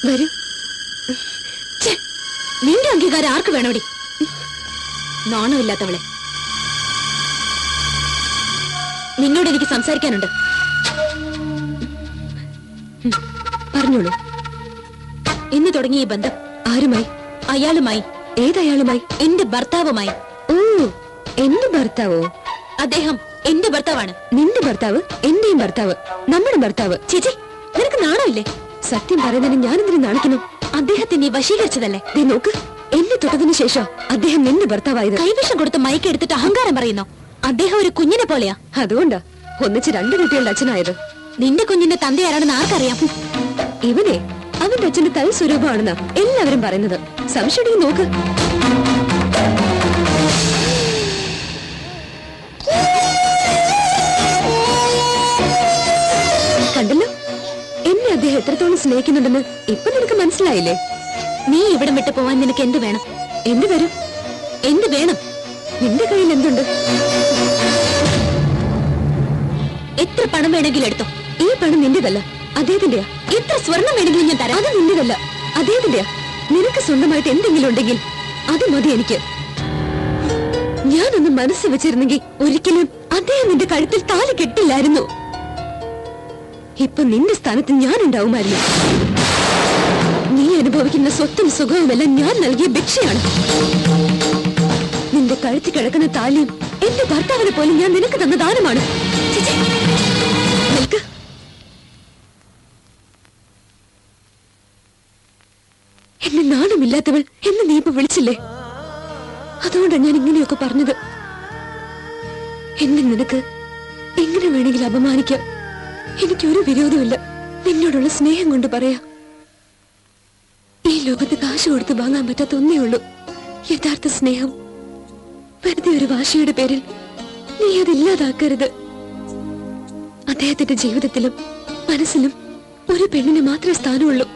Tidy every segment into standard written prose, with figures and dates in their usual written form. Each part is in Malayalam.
വരൂ. നിന്റെ അംഗീകാരം ആർക്ക് വേണോടി? നാണമില്ലാത്തവളെ. നിന്നോട് എനിക്ക് സംസാരിക്കാനുണ്ട്. പറഞ്ഞോളൂ. ഇന്ന് തുടങ്ങിയ ഈ ബന്ധം ആരുമായി? അയാളുമായി. ഏതയാളുമായി? എന്റെ ഭർത്താവുമായി. ഓ, എന്റെ ഭർത്താവോ? അദ്ദേഹം എന്റെ ഭർത്താവാണ്. നിന്റെ ഭർത്താവ് എന്റെയും ഭർത്താവ്, നമ്മുടെ ഭർത്താവ്. ചേച്ചി, നിനക്ക് നാണമില്ലേ? സത്യം പറയുന്നതിന് ഞാനെന്തിനു നാണിക്കുന്നു? അദ്ദേഹത്തെ നീ വശീകരിച്ചതല്ലേ? ദേ നോക്ക്, എന്നെ തൊട്ടതിനു ശേഷം അദ്ദേഹം നിന്റെ ഭർത്താവായത്. കൈവശം കൊടുത്ത് മയക്കെടുത്തിട്ട് അഹങ്കാരം പറയുന്നു. അദ്ദേഹം ഒരു കുഞ്ഞിനെ പോലെയാ. അതുകൊണ്ടാ ഒന്നിച്ച് 2 കുട്ടികളുടെ അച്ഛനായത്. നിന്റെ കുഞ്ഞിന്റെ തന്തയാരാണെന്ന് ആർക്കറിയാം? ഇവനെ അവന്റെ അച്ഛന്റെ തൽ സ്വരൂപമാണെന്ന് എല്ലാവരും പറയുന്നത്. സംശയം നോക്ക്. കണ്ടല്ലോ, എന്നെ അദ്ദേഹം എത്രത്തോളം സ്നേഹിക്കുന്നുണ്ടെന്ന് ഇപ്പൊ നിനക്ക് മനസ്സിലായില്ലേ? നീ ഇവിടം വിട്ടു പോവാൻ നിനക്ക് എന്ത് വേണം? എന്ത് വരും? എന്ത് വേണം? നിന്റെ കയ്യിൽ എന്തുണ്ട്? എത്ര പണം വേണമെങ്കിലും എടുത്തോ. ഈ പണം നിന്റേതല്ല, അദ്ദേഹത്തിന്റെയാ. എത്ര സ്വർണം വേണമെങ്കിലും ഞാൻ തരാം. അത് നിന്റേതല്ല, അദ്ദേഹത്തിന്റെയാ. നിനക്ക് സ്വന്തമായിട്ട് എന്തെങ്കിലും ഉണ്ടെങ്കിൽ അത് മതി എനിക്ക്. ഞാനൊന്ന് മനസ്സ് വെച്ചിരുന്നെങ്കിൽ ഒരിക്കലും അദ്ദേഹം നിന്റെ കഴുത്തിൽ താലി കെട്ടില്ലായിരുന്നു. ഇപ്പൊ നിന്റെ സ്ഥാനത്ത് ഞാൻ ഉണ്ടാവുമായിരുന്നു. നീ അനുഭവിക്കുന്ന സ്വത്തും സുഖവുമെല്ലാം ഞാൻ നൽകിയ ഭിക്ഷയാണ്. നിന്റെ കഴുത്തിൽ കിടക്കുന്ന താലിയും എന്റെ ഭർത്താവിനെ പോലും ഞാൻ നിനക്ക് തന്ന ദാനമാണ്. നിൽക്ക്. എന്നെ നാണമില്ലാത്തവൾ എന്ന് നീ ഇപ്പൊ വിളിച്ചില്ലേ? അതുകൊണ്ടാണ് ഞാൻ ഇങ്ങനെയൊക്കെ പറഞ്ഞത്. എന്നെ നിനക്ക് എങ്ങനെ വേണമെങ്കിലും അപമാനിക്കാം. എനിക്കൊരു വിരോധമില്ല. നിന്നോടുള്ള സ്നേഹം കൊണ്ട് പറയാ. ഈ ലോകത്ത് കാശ് കൊടുത്ത് വാങ്ങാൻ പറ്റാത്ത ഒന്നേ ഉള്ളൂ, യഥാർത്ഥ സ്നേഹം. വെറുതെ ഒരു വാശിയുടെ പേരിൽ നീ അതില്ലാതാക്കരുത്. അദ്ദേഹത്തിന്റെ ജീവിതത്തിലും മനസ്സിലും ഒരു പെണ്ണിന് മാത്രമേ സ്ഥാനമുള്ളൂ.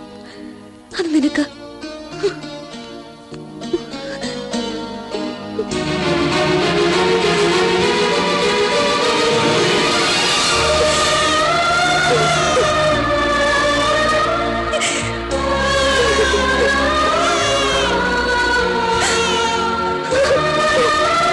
അത് നിനക്ക്